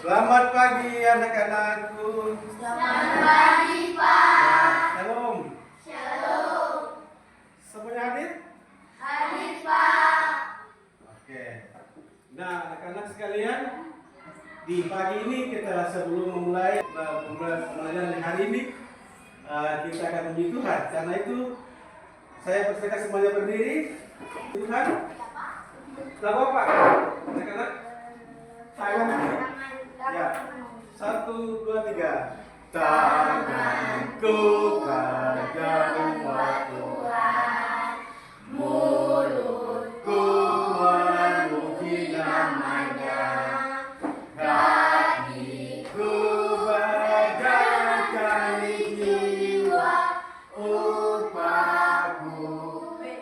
Selamat pagi anak-anakku. Selamat pagi, Pak. Shalom. Shalom. Semuanya hadir? Hadir, Pak. Oke. Nah, anak-anak sekalian, di pagi ini kita sebelum memulai pembelajaran hari ini, kita akan memuji Tuhan. Karena itu, saya persilakan semuanya berdiri. Tuhan, selamat Pak. Anak-anak, tangan. Ya, 1, 2, 3. Tanganku pegang Tuhan, mulutku memuji namanya, kakiku bagaikan jiwa, upahku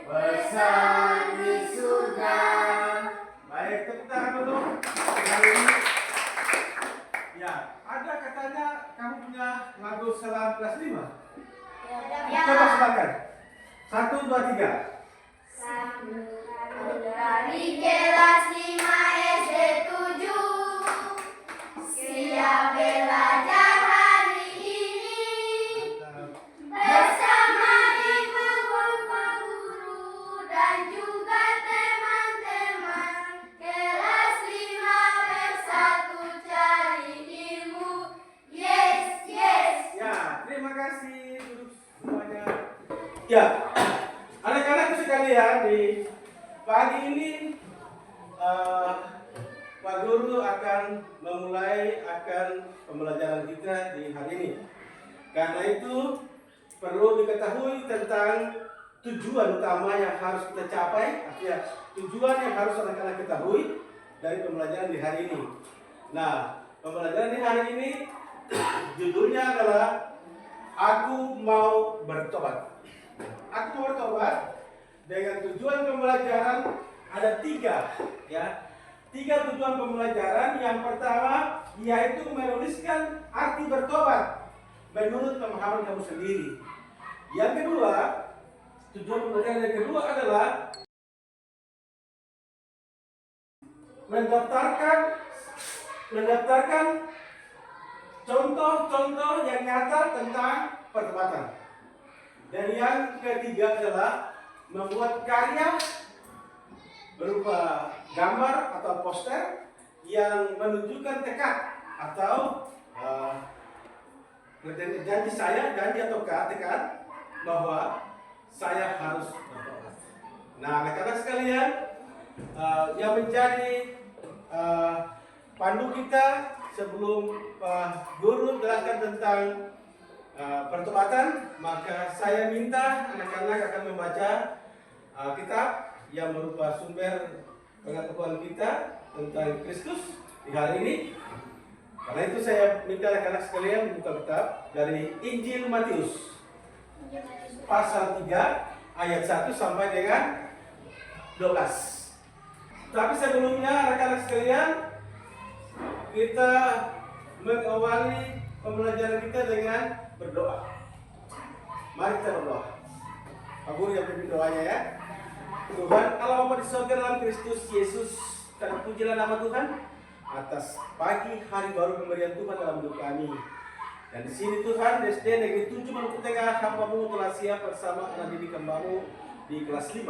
besar di surga. Baik, tepuk tangan dulu. Ya, ada katanya kamu punya lagu Selam kelas 5? Ya. Coba silakan. 1, 2, 3. Dari kelas 5 SD 7, siap belajar hari ini. Bersama ibu, bapak guru, dan juga teman-teman. Kelas 5 bersatu cari ilmu. Yes, yes. Ya, terima kasih duduk semuanya. Ya, anak-anak sekalian, di pagi ini Pak Guru akan memulai pembelajaran kita di hari ini. Karena itu perlu diketahui tentang tujuan utama yang harus kita capai, artinya tujuan yang harus anak-anak ketahui dari pembelajaran di hari ini. Nah, pembelajaran di hari ini judulnya adalah Aku Mau Bertobat. Aku mau bertobat. Dengan tujuan pembelajaran ada 3, ya. 3 tujuan pembelajaran. Yang pertama yaitu menuliskan arti bertobat menurut pemahaman kamu sendiri. Yang kedua, tujuan pembelajaran yang kedua adalah mendaftarkan contoh-contoh yang nyata tentang pertobatan. Dan yang ketiga adalah membuat karya berupa gambar atau poster yang menunjukkan tekad atau janji atau tekad bahwa saya harus bertobat. Nah, anak-anak sekalian, yang menjadi pandu kita sebelum Pak Guru jelaskan tentang pertobatan, maka saya minta anak-anak akan membaca kitab yang berupa sumber pengetahuan kita tentang Kristus di hari ini. Karena itu saya minta anak-anak sekalian membuka kitab dari Injil Matius pasal 3 ayat 1 sampai dengan 12. Tapi sebelumnya anak-anak sekalian, kita mengawali pembelajaran kita dengan berdoa. Mari kita berdoa. Pak Guru yang pimpin doanya ya. Tuhan Allah Bapa di surga dalam Kristus Yesus, terpujilah nama Tuhan atas pagi hari baru pemberian Tuhan dalam hidup kami. Dan di sini Tuhan, SD Negeri 7 Maluku Tengah, hamba-Mu telah siap bersama anak didik hamba-Mu di kelas 5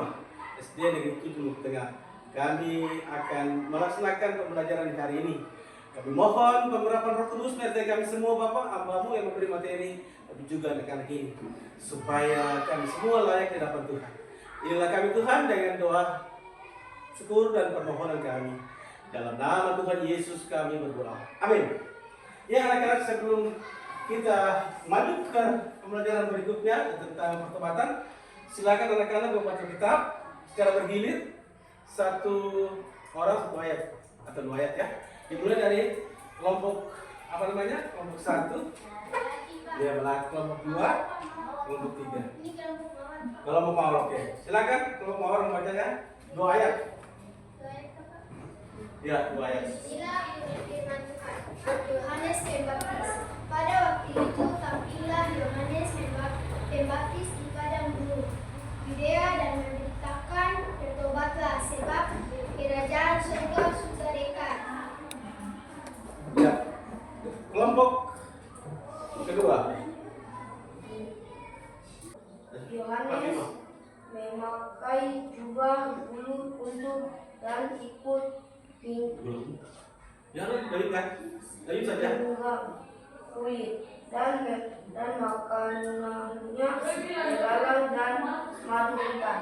SD Negeri 7 Maluku Tengah. Kami akan melaksanakan pembelajaran di hari ini. Kami mohon pemerapan Roh Kudus menyertai kami semua, Bapak, hamba-Mu yang memberi materi, tapi juga anak-anak ini, supaya kami semua layak di hadapan Tuhan. Inilah kami Tuhan dengan doa syukur dan permohonan kami. Dalam nama Tuhan Yesus kami berdoa. Amin. Ya anak-anak, sebelum kita maju ke pembelajaran berikutnya tentang pertobatan, silakan anak-anak membaca kitab secara bergilir. 1 orang 1 ayat atau 2 ayat ya. Dimulai dari kelompok kelompok 1, ya, kelompok 2, kelompok 3. Kelompok Mawar, oke. Silakan kelompok Mawar membaca ya. 2 ayat. Ya, 2 ayat. Inilah firman Tuhan. Yohanes Pembaptis. Pada waktu itu tampillah Yohanes Pembaptis di padang gurun Yudea dan memberitakan, bertobatlah sebab kerajaan surga sudah dekat. Ya. Kelompok kedua. Yohanes memakai jubah bulu untuk dan ikut Jangan dari saja. pinggang kulit dan makanannya belalang dan madu ikan.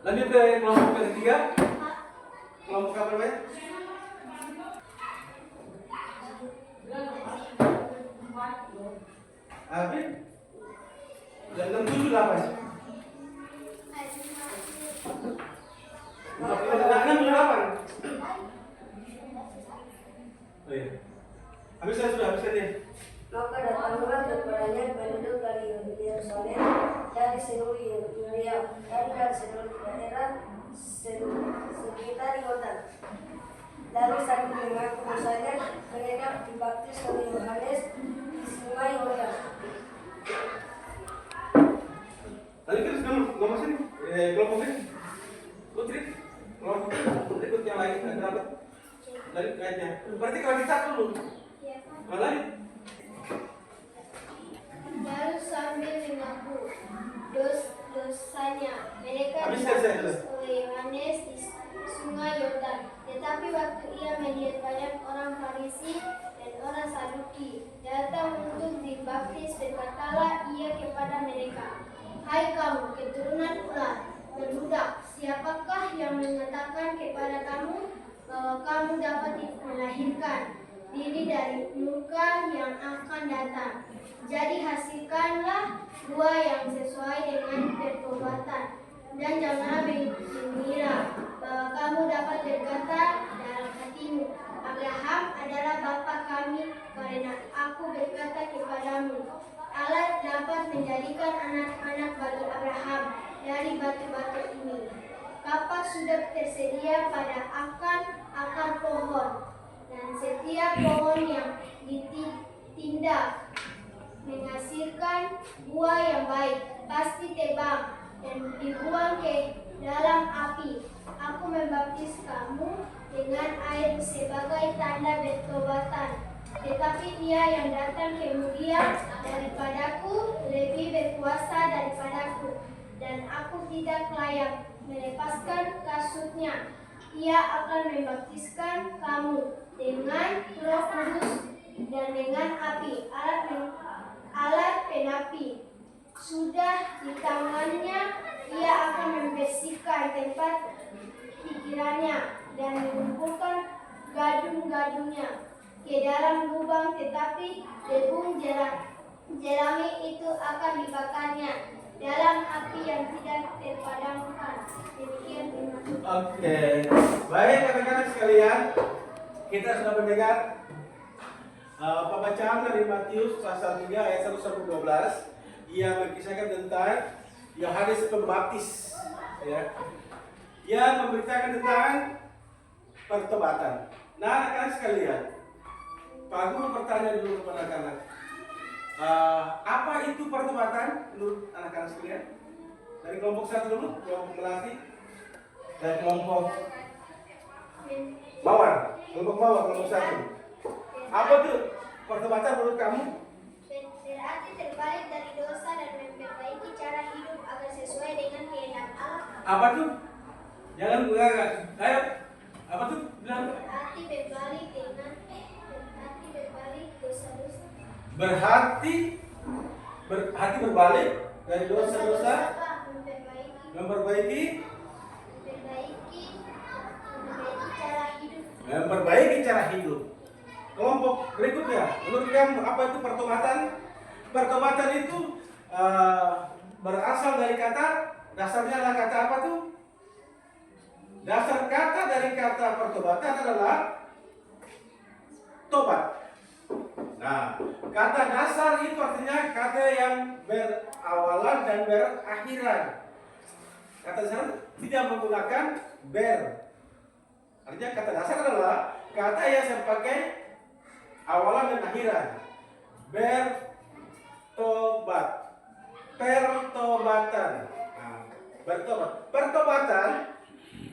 Lanjut ke kelompok ketiga. Kelompok apa namanya? Apa? Dan 6, 7, 8. Enam, 7, 8. Oh iya. Habiskan dia. Maka datanglah kepadanya penduduk dari Yerusalem, dari seluruh Yudea dan dari seluruh daerah sekitar Yordan. Lalu sambil mengaku dosanya, mereka dibaptis oleh Yohanes di sungai Yordan. Lanjutkan nomor sini. Kelompok ini. Putri. Kelompok berikut yang lain. Ada dari kayaknya. Berarti kalau kita dulu. Ya, Pak. Malah Lalu sambil mengaku dosanya, mereka Habiskan saya dibaptis oleh Yohanes di sungai Yordan. Tetapi waktu ia melihat banyak orang Farisi dan orang Saduki datang untuk dibaptis, berkatalah ia kepada mereka, "Hai kamu keturunan ular, berbudak, siapakah yang mengatakan kepada kamu bahwa kamu dapat melahirkan diri dari murka yang akan datang? Jadi hasilkanlah buah yang sesuai dengan pertobatan, dan janganlah mengira bahwa kamu dapat berkata dalam hatimu, Abraham adalah bapa kami, karena aku berkata kepadamu, Allah dapat menjadikan anak-anak bagi Abraham dari batu-batu ini. Kapak sudah tersedia pada akar pohon, dan setiap pohon yang ditindak menghasilkan buah yang baik pasti tebang dan dibuang ke dalam api. Aku membaptis kamu dengan air sebagai tanda bertobatan, tetapi Dia yang datang kemudian daripadaku lebih berkuasa daripadaku, dan aku tidak layak melepaskan kasutnya. Ia akan membaptiskan kamu dengan Roh Kudus dan dengan api. Alat penapi sudah di tangannya. Ia akan membersihkan tempat pikirannya dan mengumpulkan gadung-gadungnya ke dalam lubang, tetapi debung jerami itu akan dibakarnya dalam api yang tidak terpadamkan. Demikian firman Tuhan. Oke. Baik rekan-rekan sekalian, kita sudah mendengar pembacaan dari Matius pasal 3 ayat 1 sampai 12 yang mengisahkan tentang Yohanes Pembaptis, ya. Ia memberitakan tentang pertobatan. Nah, anak-anak sekalian, Pak Guru bertanya dulu kepada anak-anak, apa itu pertobatan menurut anak-anak sekalian? Dari kelompok 1 dulu, kelompok Melati, dan kelompok Mawar, kelompok 1. Apa tuh pertobatan menurut kamu? Berarti terbalik dari dosa dan memperbaiki cara hidup agar sesuai dengan kehendak Allah. Apa tuh? Jangan enggak. Ayo. Apa tuh? Bilang. Berarti berbalik dosa-dosa. Berarti berbalik dari dosa-dosa, memperbaiki cara hidup. Kelompok berikutnya, menurut kamu apa itu pertobatan? Pertobatan itu berasal dari kata, dasarnya adalah kata apa tuh? Dasar kata dari kata pertobatan adalah tobat. Nah, kata dasar itu artinya kata yang berawalan dan berakhiran. Kata dasar tidak menggunakan ber. Artinya kata dasar adalah kata yang sebagai awalan dan akhiran. Bertobat. Pertobatan. Nah, bertobat. Pertobatan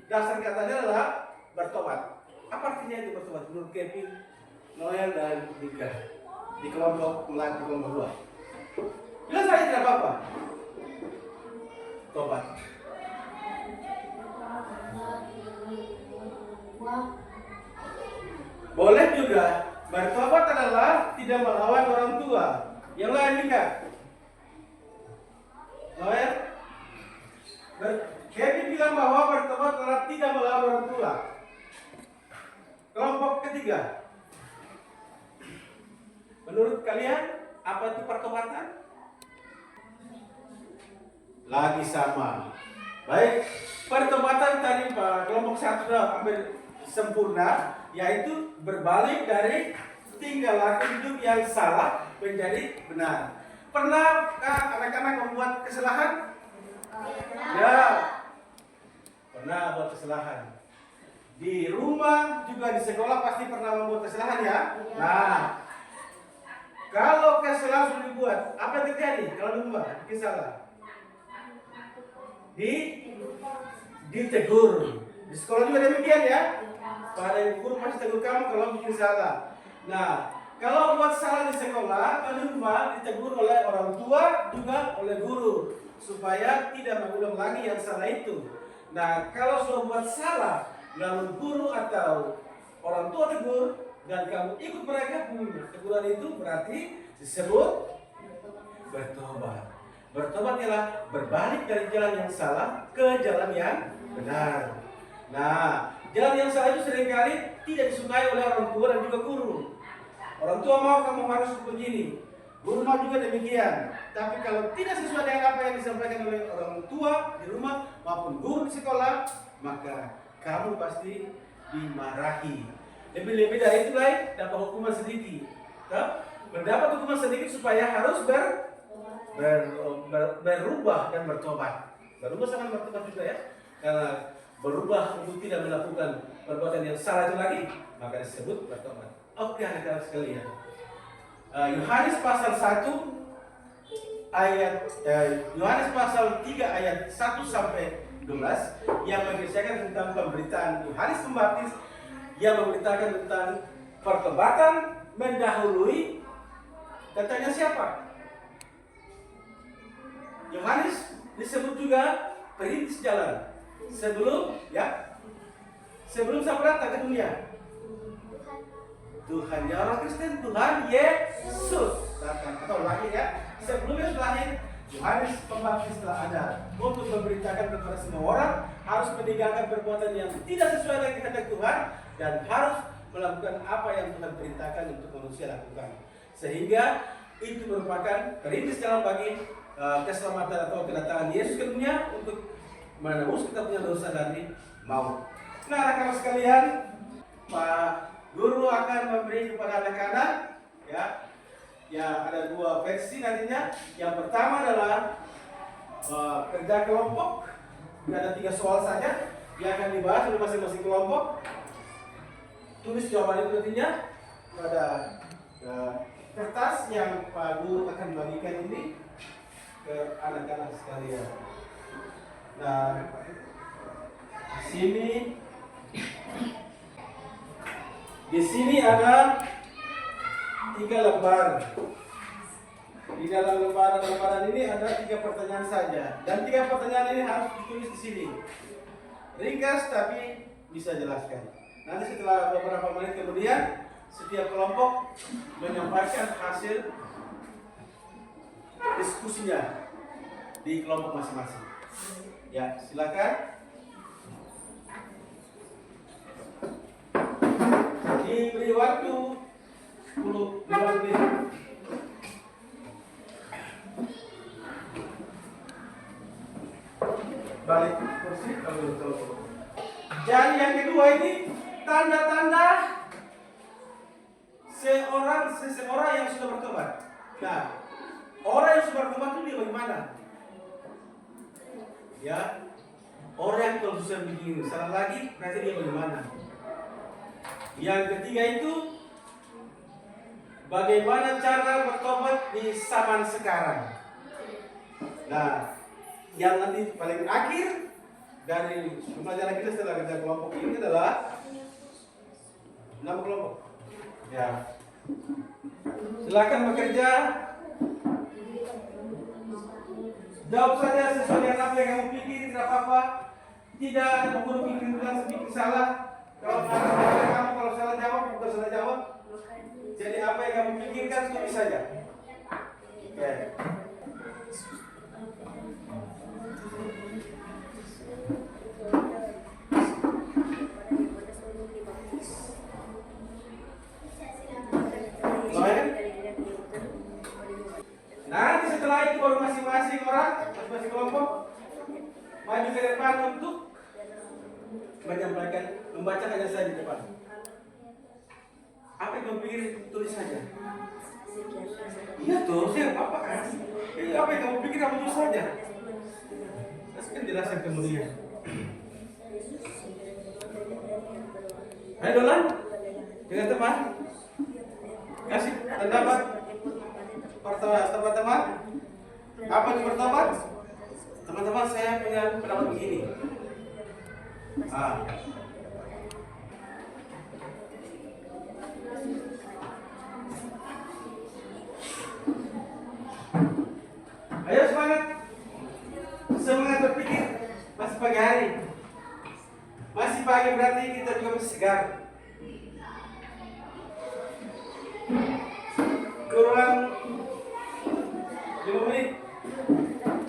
dasar katanya adalah bertobat. Apa artinya itu bertobat? Menurut Kevin, Noel dan Dika di kelompok melati kelompok 2. Bila saya tidak apa-apa, tobat. Boleh juga bertobat adalah tidak melawan orang tua. Yang lain Dika? Noel? Kevin bilang bahwa bertobat adalah tidak melawan orang tua. Kelompok ketiga. Menurut kalian, apa itu pertobatan? Lagi sama. Baik, pertobatan tadi Pak, kelompok 1 sudah hampir sempurna, yaitu berbalik dari tingkah laku hidup yang salah menjadi benar. Pernahkah anak-anak membuat kesalahan? Ya, pernah buat kesalahan. Di rumah juga di sekolah pasti pernah membuat kesalahan ya. Nah, kalau kesalahan sudah dibuat, apa yang terjadi kalau di rumah bikin salah? Ditegur. Di sekolah juga demikian ya. Pada guru pasti tegur kamu kalau bikin salah. Nah, kalau buat salah di sekolah, kalau di rumah ditegur oleh orang tua juga oleh guru supaya tidak mengulang lagi yang salah itu. Nah, kalau sudah buat salah, lalu guru atau orang tua tegur dan kamu ikut mereka, teguran itu berarti disebut bertobat. Bertobat ialah berbalik dari jalan yang salah ke jalan yang benar. Nah, jalan yang salah itu seringkali tidak disukai oleh orang tua dan juga guru. Orang tua mau kamu harus begini, guru mau juga demikian. Tapi kalau tidak sesuai dengan apa yang disampaikan oleh orang tua di rumah maupun guru di sekolah, maka kamu pasti dimarahi. Lebih-lebih dari itu lain, dapat hukuman sedikit. Mendapat hukuman sedikit supaya harus berubah dan bertobat. Berubah sangat bertobat juga ya. Karena berubah untuk tidak melakukan perbuatan yang salah itu lagi, maka disebut bertobat. Oke anak-anak sekalian. Yohanes pasal 1 ayat Yohanes pasal 3 ayat 1 sampai 12 yang mengisahkan tentang pemberitaan Yohanes Pembaptis yang memberitakan tentang pertobatan mendahului katanya siapa? Yohanes disebut juga perintis jalan sebelum siapa datang ke dunia. Tuhan ya orang Kristen, Tuhan Yesus datang atau lahir ya. Sebelum Yesus lahir, Yohanes Pembaptis telah ada untuk memberitakan kepada semua orang harus meninggalkan perbuatan yang tidak sesuai dengan kehendak Tuhan dan harus melakukan apa yang Tuhan perintahkan untuk manusia lakukan. Sehingga itu merupakan perintis jalan bagi keselamatan atau kedatangan Yesus ke dunia untuk menebus kita punya dosa dari maut. Nah, anak-anak sekalian, Pak Guru akan memberi kepada anak-anak ya ada 2 versi nantinya. Yang pertama adalah kerja kelompok. Ada 3 soal saja yang akan dibahas oleh masing-masing kelompok. Tulis jawaban itu nantinya pada kertas yang Pak Guru akan bagikan ini ke anak-anak sekalian. Nah, di sini ada 3 lembar. Di dalam lembaran ini ada 3 pertanyaan saja. Dan 3 pertanyaan ini harus ditulis di sini. Ringkas tapi bisa jelaskan. Nanti setelah beberapa menit kemudian, setiap kelompok menyampaikan hasil diskusinya di kelompok masing-masing. Ya, silakan. Diberi waktu 10 menit. Balik kursi kalau betul. Jadi yang kedua ini tanda-tanda seseorang yang sudah bertobat. Nah, orang yang sudah bertobat itu dia bagaimana? Ya, orang yang kalau sudah bikin salah lagi, berarti dia bagaimana? Yang ketiga itu bagaimana cara bertobat di zaman sekarang. Nah, yang nanti paling akhir dari pembelajaran kita setelah kerja kelompok ini adalah 6 kelompok. Ya. Silakan bekerja. Jawab saja sesuai dengan apa yang kamu pikir, tidak apa-apa. Tidak ada guru pikir bilang sedikit salah. Kalau kamu kalau salah jawab, bukan salah jawab. Jadi apa yang kamu pikirkan tulis saja. Oke. Nanti setelah itu baru masing-masing orang, masing-masing kelompok maju ke depan untuk menyampaikan, membacakannya saja di depan. Apa yang kamu pikir tulis saja. Iya tuh, saya apa kan? Apa yang kamu pikir kamu tulis saja. Saya kan jelaskan kemudian. Ayo Dolan, dengan teman, kasih pendapat. Teman-teman, apa itu bertobat? Teman-teman, saya punya pendapat begini. Ayo semangat, semangat berpikir. Masih pagi hari, masih pagi berarti kita juga masih segar. Kurang 5 menit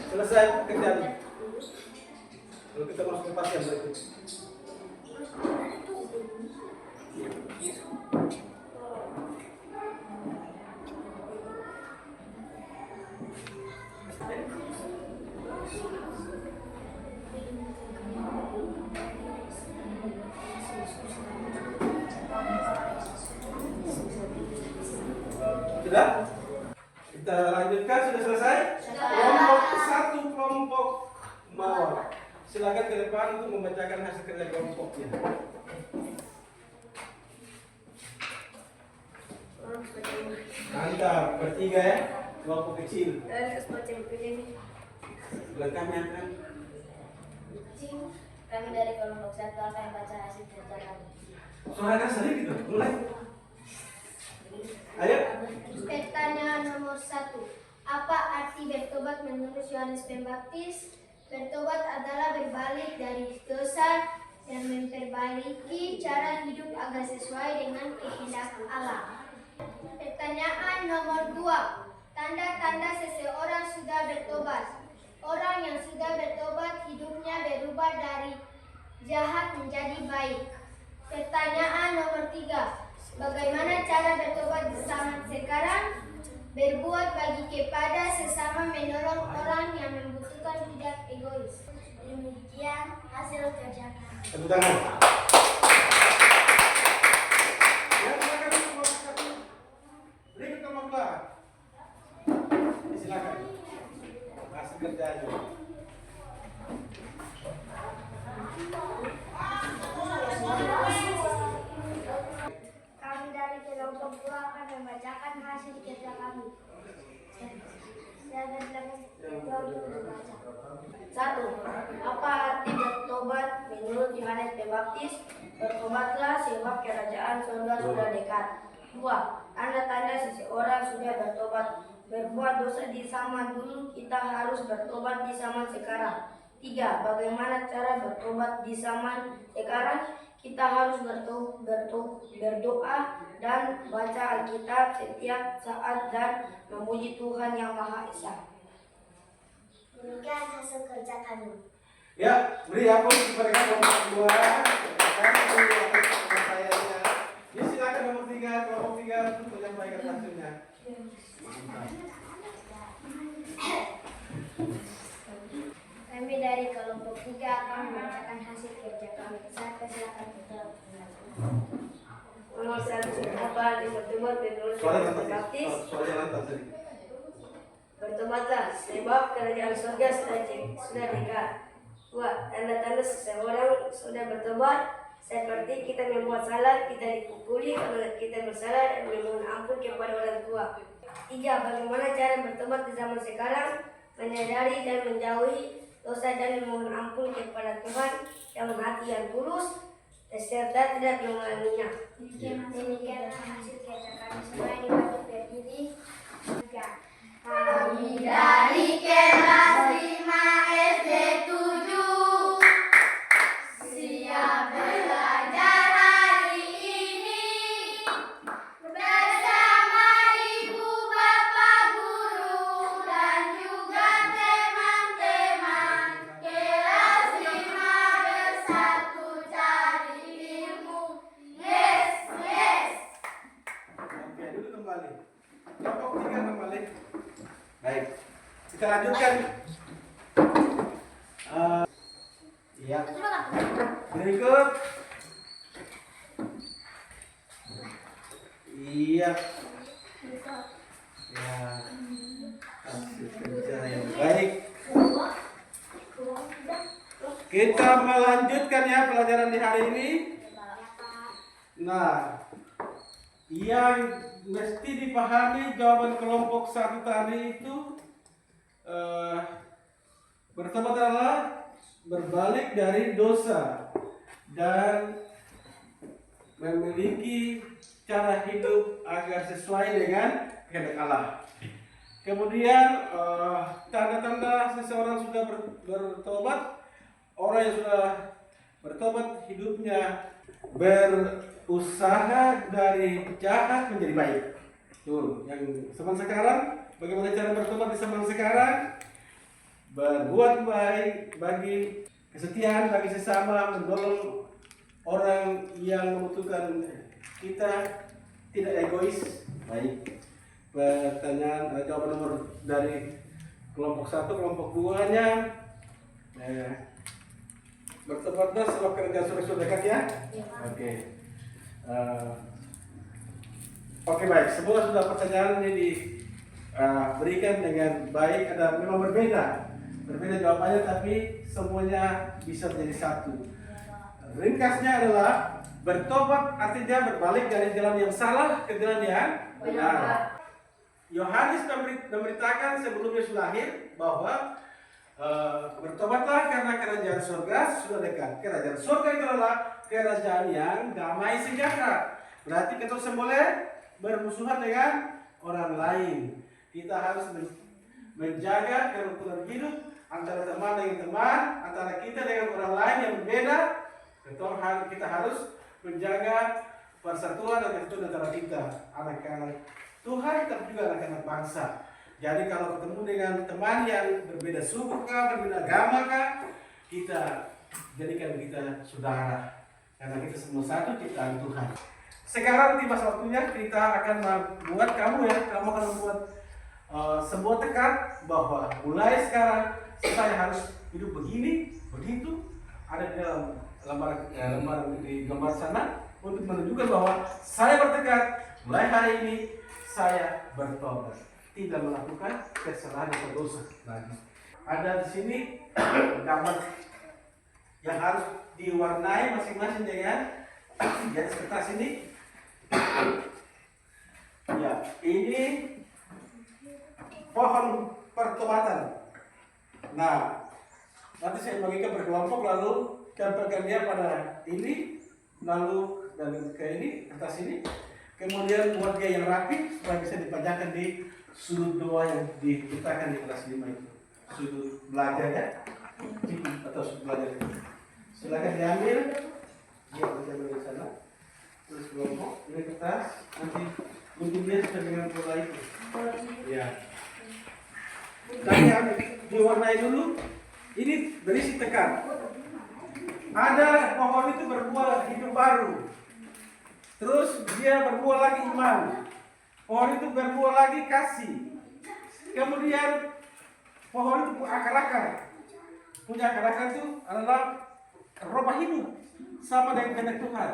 selesai pekerjaan. Kalau kita masuk ke pasien berikut. Sudah? Kita lanjutkan, sudah selesai? Kelompok satu, kelompok mawar. Silakan ke depan untuk membacakan hasil kerja kelompoknya. Mantap, bertiga ya, kelompok kecil. Belakangnya kan? Kami dari kelompok 1 akan baca hasil kerja kami. Suara sering gitu, mulai. Ayo. Pertanyaan nomor 1. Apa arti bertobat menurut Yohanes Pembaptis? Bertobat adalah berbalik dari dosa dan memperbaiki cara hidup agar sesuai dengan kehendak Allah. Pertanyaan nomor 2. Tanda-tanda seseorang sudah bertobat. Orang yang sudah bertobat hidupnya berubah dari jahat menjadi baik. Pertanyaan nomor 3. Bagaimana cara bertobat di zaman sekarang? Berbuat bagi kepada sesama, menolong orang yang membutuhkan, tidak egois. Demikian hasil kerja kami. Tepuk tangan. Ya, silakan kelompok satu. Berikut kelompok 2. Silakan. Hasil kerjanya. Kami dari kelompok 2 akan membacakan hasil kerja kami. Satu, apa arti bertobat menurut Yohanes Pembaptis? Bertobatlah sebab kerajaan surga sudah dekat. 2. Tanda-tanda seseorang sudah bertobat. Berbuat dosa di zaman dulu, kita harus bertobat di zaman sekarang. 3. Bagaimana cara bertobat di zaman sekarang? Kita harus berdoa dan baca Alkitab setiap saat dan memuji Tuhan Yang Maha Esa. Demikian hasil kerja kami. Ya, beri aplaus kepada kelompok 2. Pertanyaannya. Ya, silakan nomor 3, kelompok 3 untuk menyampaikan hasilnya. Kami dari kelompok 3 akan membacakan hasil kerja kami. Saya persilakan kita. Nomor 1, apa arti bertobat menurut Soalnya Yohanes Pembaptis? lantas tadi. Bertobatlah sebab kerajaan surga sudah dekat. 2. Tanda-tanda seseorang sudah bertobat, seperti kita membuat salah, kita dipukuli kalau kita bersalah dan memohon ampun kepada orang tua. 3. Bagaimana cara bertobat di zaman sekarang? Menyadari dan menjauhi dosa dan memohon ampun kepada Tuhan yang hati yang tulus, serta tidak mengulanginya. Demikian hasil kerja Kelompok 3 kembali. Baik. Kita lanjutkan. Ya. Berikut. Iya. Ya. Hasil kerja yang baik. Kita melanjutkan ya pelajaran di hari ini. Nah, yang mesti dipahami jawaban kelompok 1 tadi itu bertobat adalah berbalik dari dosa dan memiliki cara hidup agar sesuai dengan kehendak Allah. Kemudian tanda-tanda seseorang sudah bertobat, orang yang sudah bertobat hidupnya berusaha dari jahat menjadi baik. Tuh, yang zaman sekarang, bagaimana cara bertobat di zaman sekarang? Berbuat baik bagi kesetiaan bagi sesama, menolong orang yang membutuhkan kita, tidak egois. Baik. Pertanyaan jawaban nomor dari kelompok 1, kelompok 2-nya bertobatlah sebab kerja sudah dekat ya. Oke. Oke, baik. Semua sudah pertanyaan ini diberikan dengan baik. Ada memang berbeda jawabannya, tapi semuanya bisa menjadi satu. Ringkasnya adalah bertobat artinya berbalik dari jalan yang salah ke jalan yang benar. Yohanes memberitakan sebelum Yesus lahir bahwa bertobatlah karena kerajaan surga sudah dekat. Kerajaan surga itu adalah kerajaan yang damai sejahtera. Berarti kita boleh bermusuhan dengan orang lain. Kita harus menjaga kerukunan hidup antara teman dengan teman, antara kita dengan orang lain yang berbeda. Kita harus menjaga persatuan dan kesatuan antara kita, anak-anak Tuhan, tapi juga anak-anak bangsa. Jadi kalau ketemu dengan teman yang berbeda suku kah, berbeda agama kah, kita jadikan kita saudara, karena kita semua satu ciptaan Tuhan. Sekarang tiba waktunya kita akan membuat kamu akan membuat sebuah tekad bahwa mulai sekarang saya harus hidup begini, begitu. Ada di dalam lembar di gambar sana untuk menunjukkan bahwa saya bertekad mulai hari ini saya bertobat, tidak melakukan kesalahan atau dosa lagi. Ada di sini gambar yang harus diwarnai masing-masing dengan di atas kertas ini. Ya, ini pohon pertobatan. Nah, nanti saya bagikan berkelompok lalu tempelkan dia pada ini, lalu dan ke ini kertas ini. Kemudian buat dia yang rapi supaya bisa dipajangkan di sudut doa yang diletakkan di kelas 5 itu. Sudut belajarnya atau sudut belajar itu. Silakan diambil. Ya, kita ambil di sana. Terus kelompok ini kertas nanti untuk dia sudah dengan pola itu. Ya. Tanya diwarnai dulu. Ini berisi tekan. Ada pohon itu berbuah hidup baru. Terus dia berbuah lagi iman. Pohon itu berbuah lagi kasih. Kemudian pohon itu akar-akar. Punya akar-akar itu adalah roh hidup sama dengan kehendak Tuhan.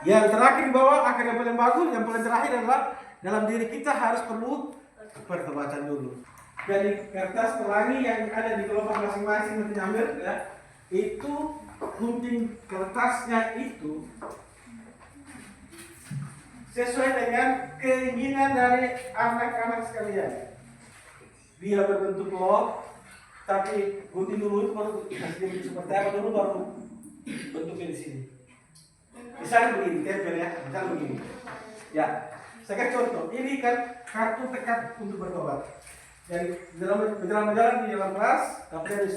Yang terakhir di bawah akar yang paling bagus, yang paling terakhir adalah dalam diri kita harus perlu pertobatan dulu. Dari kertas pelangi yang ada di kelompok masing-masing nanti ambil ya. Itu gunting kertasnya itu sesuai dengan keinginan dari anak-anak sekalian. Dia berbentuk loh, tapi gunting dulu itu baru kasih seperti apa dulu baru bentuknya di sini. Misalnya begini, tempel ya, misalnya begini. Ya, saya kasih contoh. Ini kan kartu tekad untuk bertobat. Dari berjalan-jalan di dalam kelas, tapi dari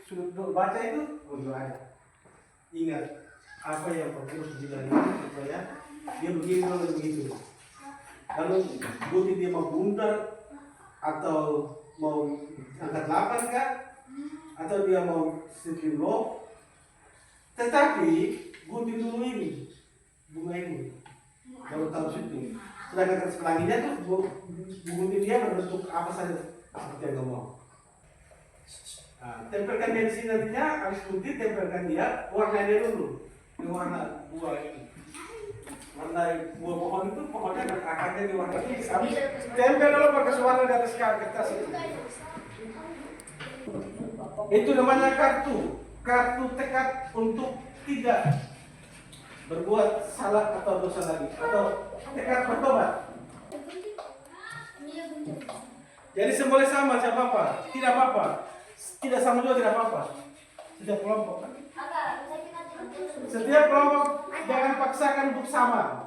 sudut baca itu, ada. Ingat apa yang Paulus bilang itu supaya dia begini kalau begitu. Lalu bukti dia mau bundar atau mau angkat 8 kah? Atau dia mau sedikit low. Tetapi gunting dulu ini, bunga ini, baru taruh situ. Sedangkan garis pelanginya tuh bunyi dia berbentuk apa saja seperti yang ngomong. Nah, tempelkan dia di sini nantinya, habis putih tempelkan dia, warna dia dulu. Ini warna buah ini. Warna buah pohon itu, pohonnya dan akarnya diwarnai. Habis tempel dulu pakai warna di atas kertas itu. Itu namanya kartu. Kartu tekad untuk tidak berbuat salah atau dosa lagi, atau tekad bertobat. Jadi semboleh sama siapa apa, tidak apa-apa, tidak sama juga tidak apa-apa. Setiap kelompok, jangan paksakan untuk sama.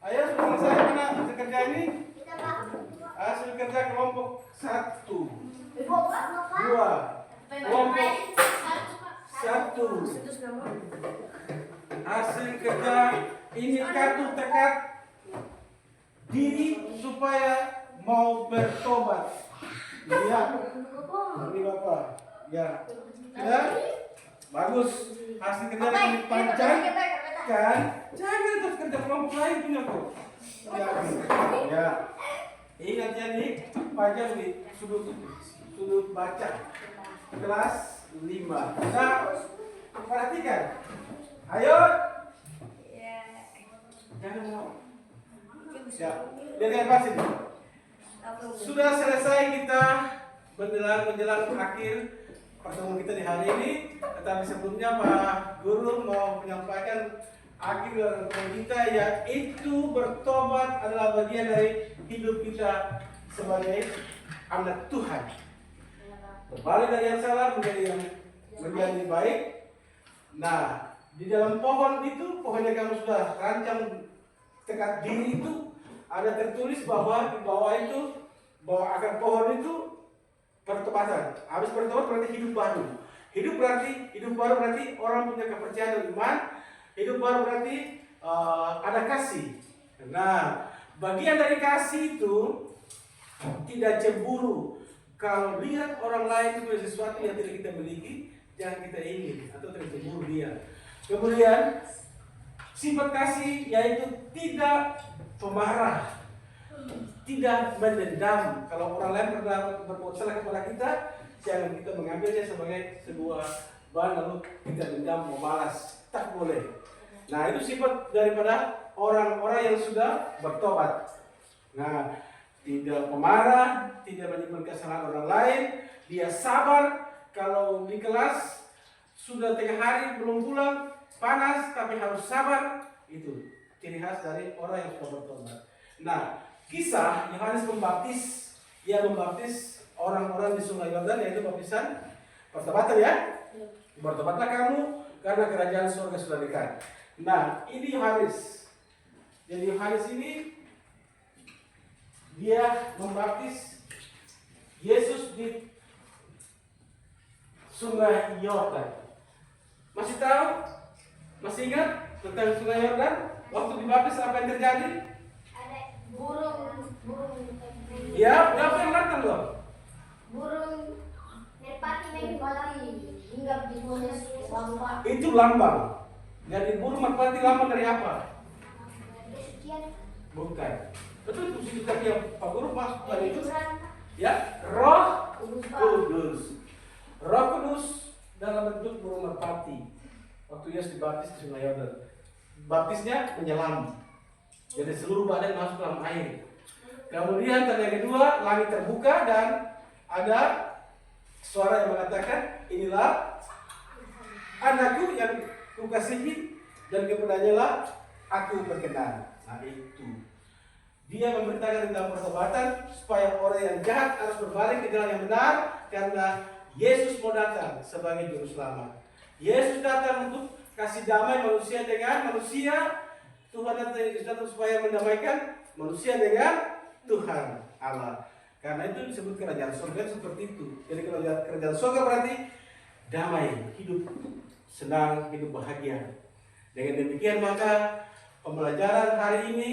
Ayo sudah selesai mana hasil kerja ini? Hasil kerja kelompok 1, 2, kelompok 1. Hasil kerja ini kartu tekad diri supaya mau bertobat. Ya, ini Bapak. Ya, ya, bagus. Hasil kerja ini panjang kan? Jangan terus kerja kelompok lain punya kok. Ya, ingat ya nih, panjang nih sudut baca kelas 5. Nah, perhatikan. Ayo. Jangan mau. Ya, lihat pas ini. Sudah selesai kita menjelang akhir pertemuan kita di hari ini. Tetapi sebelumnya Pak Guru mau menyampaikan akhir dari kita, yaitu bertobat adalah bagian dari hidup kita sebagai anak Tuhan. Kembali dari yang salah menjadi baik. Nah, di dalam pohon itu, pohon yang kamu sudah rancang tekad diri itu, ada tertulis bahwa di bawah itu, bahwa akar pohon itu pertobatan. Habis bertobat berarti hidup baru. Hidup baru berarti orang punya kepercayaan dan iman. Hidup baru berarti ada kasih. Nah, bagian dari kasih itu tidak cemburu. Kalau lihat orang lain punya sesuatu yang tidak kita miliki, jangan kita ingin atau tercemburu dia. Kemudian sifat kasih yaitu tidak pemarah, tidak mendendam. Kalau orang lain pernah berbuat salah kepada kita, jangan kita mengambilnya sebagai sebuah bahan lalu kita dendam mau balas. Tak boleh. Nah, itu sifat daripada orang-orang yang sudah bertobat. Nah, tidak pemarah, tidak menyimpan kesalahan orang lain, dia sabar. Kalau di kelas sudah 3 hari belum pulang, panas tapi harus sabar. Itu ciri khas dari orang yang sudah bertobat. Nah, kisah Yohanes Pembaptis, ia membaptis orang-orang di Sungai Yordan, yaitu baptisan pertobatan ya. Bertobatlah kamu karena kerajaan surga sudah dekat. Nah, ini Yohanes. Jadi Yohanes ini dia membaptis Yesus di Sungai Yordan. Masih tahu? Masih ingat tentang Sungai Yordan? Waktu dibaptis apa yang terjadi? Ada burung. Ya, berapa yang datang loh? Burung merpati hinggap di Moses lambang. Itu lambang. Jadi burung merpati lambang dari apa? Bukan. Betul itu tadi yang Pak Guru masuk tadi itu. Ya, Roh Kudus. Roh Kudus dalam bentuk burung merpati. Waktu Yesus dibaptis di Sungai Yordan, baptisnya menyelam. Jadi seluruh badan masuk dalam air. Kemudian tanda yang kedua, langit terbuka dan ada suara yang mengatakan, inilah anakku yang kukasihi dan kepadanya lah aku berkenan. Nah itu. Dia memberitakan tentang pertobatan supaya orang yang jahat harus berbalik ke jalan yang benar karena Yesus mau datang sebagai juru selamat. Yesus datang untuk kasih damai manusia dengan manusia. Tuhan datang supaya mendamaikan manusia dengan Tuhan Allah. Karena itu disebut kerajaan surga seperti itu. Jadi kerajaan surga berarti damai, hidup senang, hidup bahagia. Dengan demikian maka pembelajaran hari ini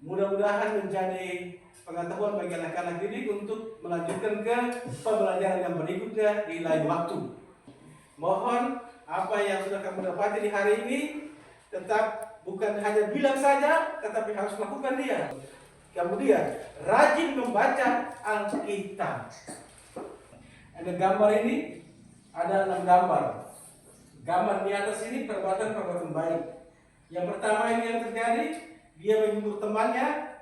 mudah-mudahan menjadi pengetahuan bagi anak-anak didik untuk melanjutkan ke pembelajaran yang berikutnya di lain waktu. Mohon apa yang sudah kamu dapati di hari ini tetap bukan hanya bilang saja, tetapi harus lakukan dia. Kemudian rajin membaca Alkitab. Ada gambar ini, ada 6 gambar. Gambar di atas ini perbuatan-perbuatan baik. Yang pertama ini yang terjadi, dia menghibur temannya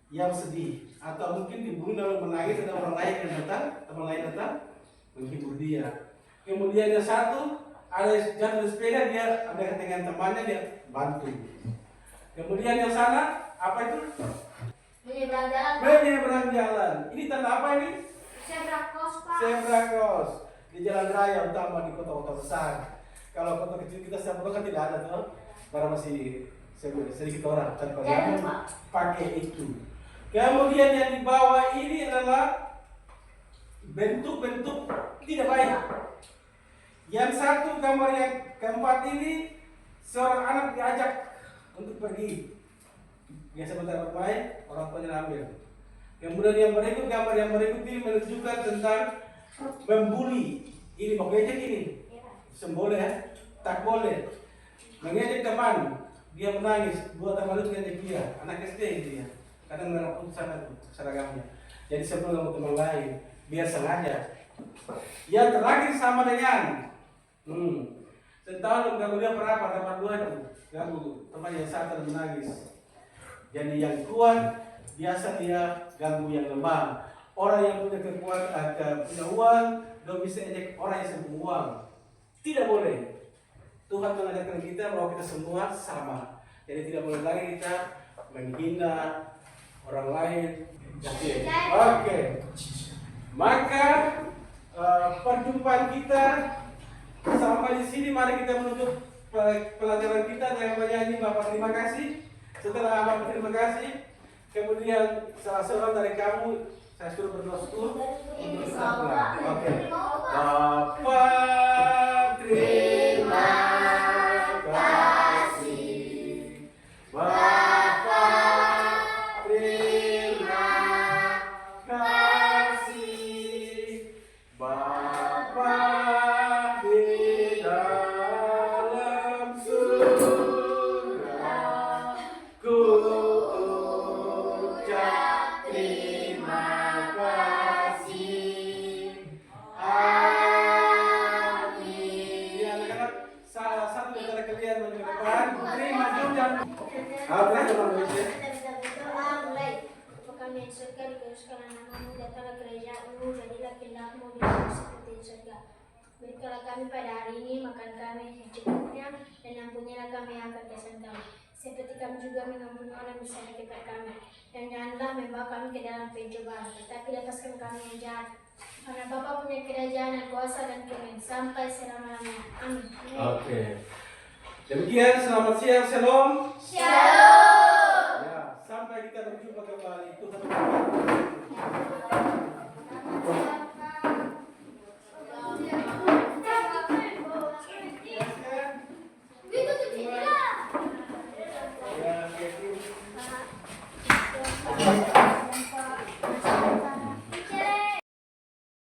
yang sedih, atau mungkin dibunuh lalu menangis, ada orang lain yang datang, teman lain datang menghibur dia. Kemudian yang satu, ada jatuh di sepeda, dia ada dengan temannya, dia bantu. Kemudian yang sana, apa itu? Menyeberang jalan. Menyeberang jalan. Ini tanda apa ini? Zebra cross, Pak. Zebra cross di jalan raya utama di kota-kota besar. Kalau kota kecil kita setiap kan tidak ada tuh, karena masih sedikit orang tanpa jangan pakai itu. Kemudian yang di bawah ini adalah bentuk-bentuk tidak baik. Yang satu gambar yang keempat ini seorang anak diajak untuk pergi. Biasa bentar bermain, orang tuanya ambil. Kemudian yang berikut, gambar yang berikut ini menunjukkan tentang membuli. Ini mau ngejek ini, semboleh ya, tak boleh. Mengejek teman, dia menangis, dua teman itu ngejek dia, anak SD dia. Kadang merah pun sana seragamnya. Jadi sebelum teman lain, biar sengaja. Yang terakhir sama dengan setahun ganggu dia berapa? Dapat 2 itu ganggu teman yang satu menangis. Jadi yang kuat biasa dia ganggu yang lemah. Orang yang punya kekuatan, punya uang, dia bisa ejek orang yang punya uang. Tidak boleh. Tuhan mengajarkan kita bahwa kita semua sama. Jadi tidak boleh lagi kita menghina orang lain. Oke. Maka perjumpaan kita sampai di sini. Mari kita menutup pelajaran kita dengan menyanyi Bapak terima kasih. Setelah Bapak terima kasih, kemudian salah seorang dari kamu saya suruh berdoa untuk pulang. Oke. Bapak terima kasih. Bapak terima kasih. Bapak di dalam surga, ku ucap terima kasih. Amin. Ya anak-anak, salah satu dari kalian maju ke depan. Putri maju jangan. Apa teman Kita berdoa mulai. Bapa kami yang surga, dikuduskanlah namamu, datanglah kerajaanmu, jadilah kehendakmu di bumi seperti di surga. Berikanlah kami pada hari ini makan kami yang secukupnya, dan ampunilah kami akan kesalahan kami, seperti kami juga mengampuni orang yang menyakiti kami. Dan janganlah membawa kami ke dalam pencobaan, tetapi lepaskan kami yang jahat. Karena Bapa punya kerajaan dan kuasa dan kemuliaan sampai selama-lamanya. Amin. Oke. Demikian selamat siang, shalom. Shalom. Ya, sampai kita berjumpa kembali. Tuhan memberkati.